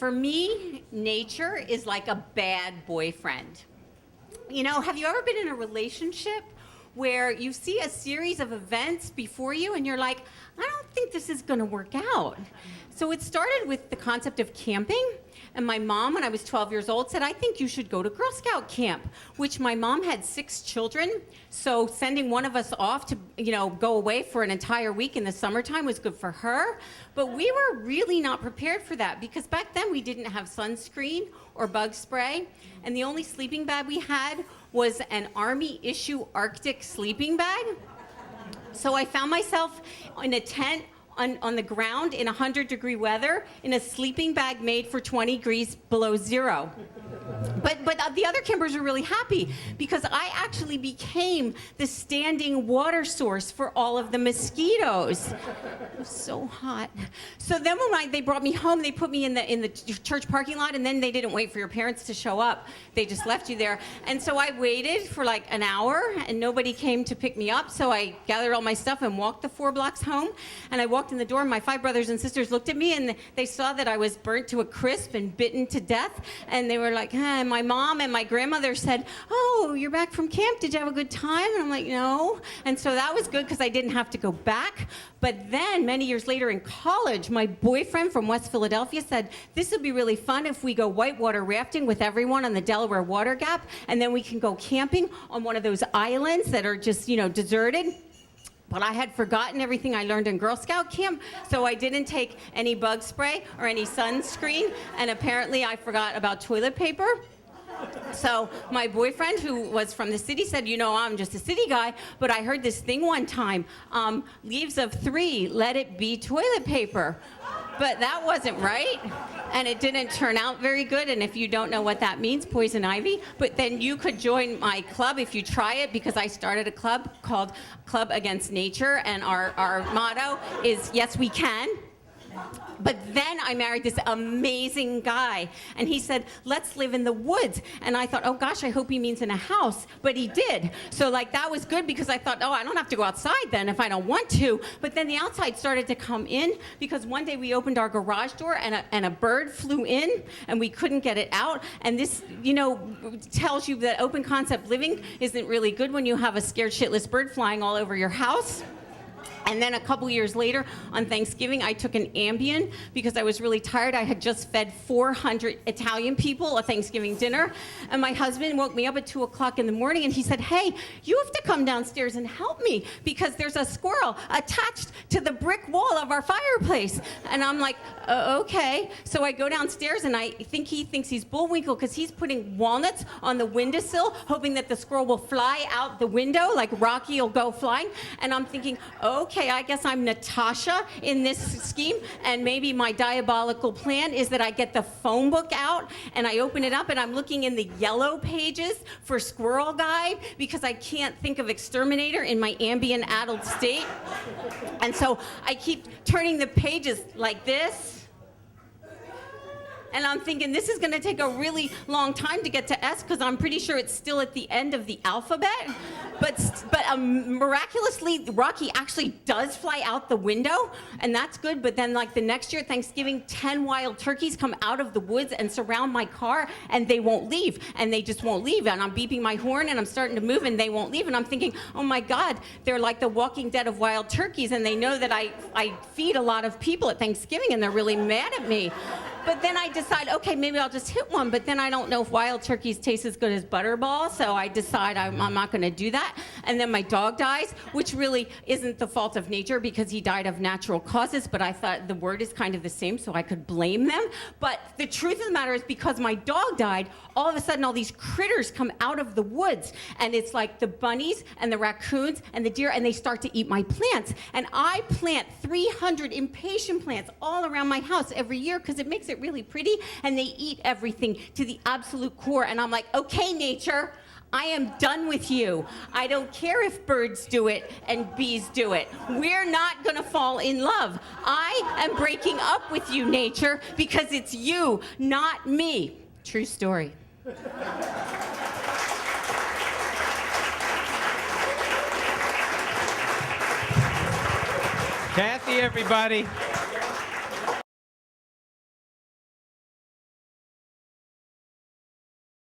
For me, nature is like a bad boyfriend. You know, have you ever been in a relationship where you see a series of events before you and you're like, I don't think this is going to work out? So it started with the concept of camping. And my mom, when I was 12 years old, said, I think you should go to Girl Scout camp, which my mom had 6 children. So sending one of us off to, go away for an entire week in the summertime was good for her. But we were really not prepared for that because back then we didn't have sunscreen or bug spray. And the only sleeping bag we had was an Army issue Arctic sleeping bag. So I found myself in a tent on the ground in 100-degree weather in a sleeping bag made for 20 degrees below zero. But the other campers were really happy because I actually became the standing water source for all of the mosquitoes. It was so hot. So then when they brought me home, they put me in the church parking lot, and then they didn't wait for your parents to show up. They just left you there. And so I waited for like an hour, and nobody came to pick me up. So I gathered all my stuff and walked the 4 blocks home. And I walked in the door, and my 5 brothers and sisters looked at me, and they saw that I was burnt to a crisp and bitten to death. And they were like, and my mom and my grandmother said, oh, you're back from camp. Did you have a good time? And I'm like, no. And so that was good because I didn't have to go back. But then many years later in college, my boyfriend from West Philadelphia said, this would be really fun if we go whitewater rafting with everyone on the Delaware Water Gap, and then we can go camping on one of those islands that are just, deserted. But I had forgotten everything I learned in Girl Scout camp, so I didn't take any bug spray or any sunscreen, and apparently I forgot about toilet paper. So my boyfriend, who was from the city, said, I'm just a city guy, but I heard this thing one time, leaves of 3, let it be toilet paper. But that wasn't right, and it didn't turn out very good, and if you don't know what that means, poison ivy, but then you could join my club if you try it, because I started a club called Club Against Nature, and our motto is, yes, we can. But then I married this amazing guy, and he said, let's live in the woods. And I thought, oh gosh, I hope he means in a house. But he did. So that was good because I thought, oh, I don't have to go outside then if I don't want to. But then the outside started to come in because one day we opened our garage door and a bird flew in and we couldn't get it out. And this, tells you that open concept living isn't really good when you have a scared shitless bird flying all over your house. And then a couple years later, on Thanksgiving, I took an Ambien because I was really tired. I had just fed 400 Italian people a Thanksgiving dinner. And my husband woke me up at 2 o'clock in the morning, and he said, hey, you have to come downstairs and help me because there's a squirrel attached to the brick wall of our fireplace. And I'm like, okay. So I go downstairs, and I think he thinks he's Bullwinkle because he's putting walnuts on the windowsill, hoping that the squirrel will fly out the window like Rocky will go flying. And I'm thinking, okay, I guess I'm Natasha in this scheme, and maybe my diabolical plan is that I get the phone book out and I open it up and I'm looking in the yellow pages for Squirrel Guide because I can't think of exterminator in my Ambien-addled state. And so I keep turning the pages like this. And I'm thinking this is going to take a really long time to get to S because I'm pretty sure it's still at the end of the alphabet. But miraculously, Rocky actually does fly out the window, and that's good. But then, the next year at Thanksgiving, 10 wild turkeys come out of the woods and surround my car, and they won't leave, and they just won't leave. And I'm beeping my horn, and I'm starting to move, and they won't leave. And I'm thinking, oh my God, they're like the Walking Dead of wild turkeys, and they know that I feed a lot of people at Thanksgiving, and they're really mad at me. But then I decide, okay, maybe I'll just hit one. But then I don't know if wild turkeys taste as good as Butterball, so I decide I'm not going to do that. And then my dog dies, which really isn't the fault of nature because he died of natural causes, but I thought the word is kind of the same, so I could blame them. But the truth of the matter is because my dog died, all of a sudden all these critters come out of the woods, and it's like the bunnies and the raccoons and the deer, and they start to eat my plants. And I plant 300 impatient plants all around my house every year because it makes it really pretty, and they eat everything to the absolute core. And I'm like, okay, nature, I am done with you. I don't care if birds do it and bees do it. We're not going to fall in love. I am breaking up with you, nature, because it's you, not me. True story. Cathy, everybody.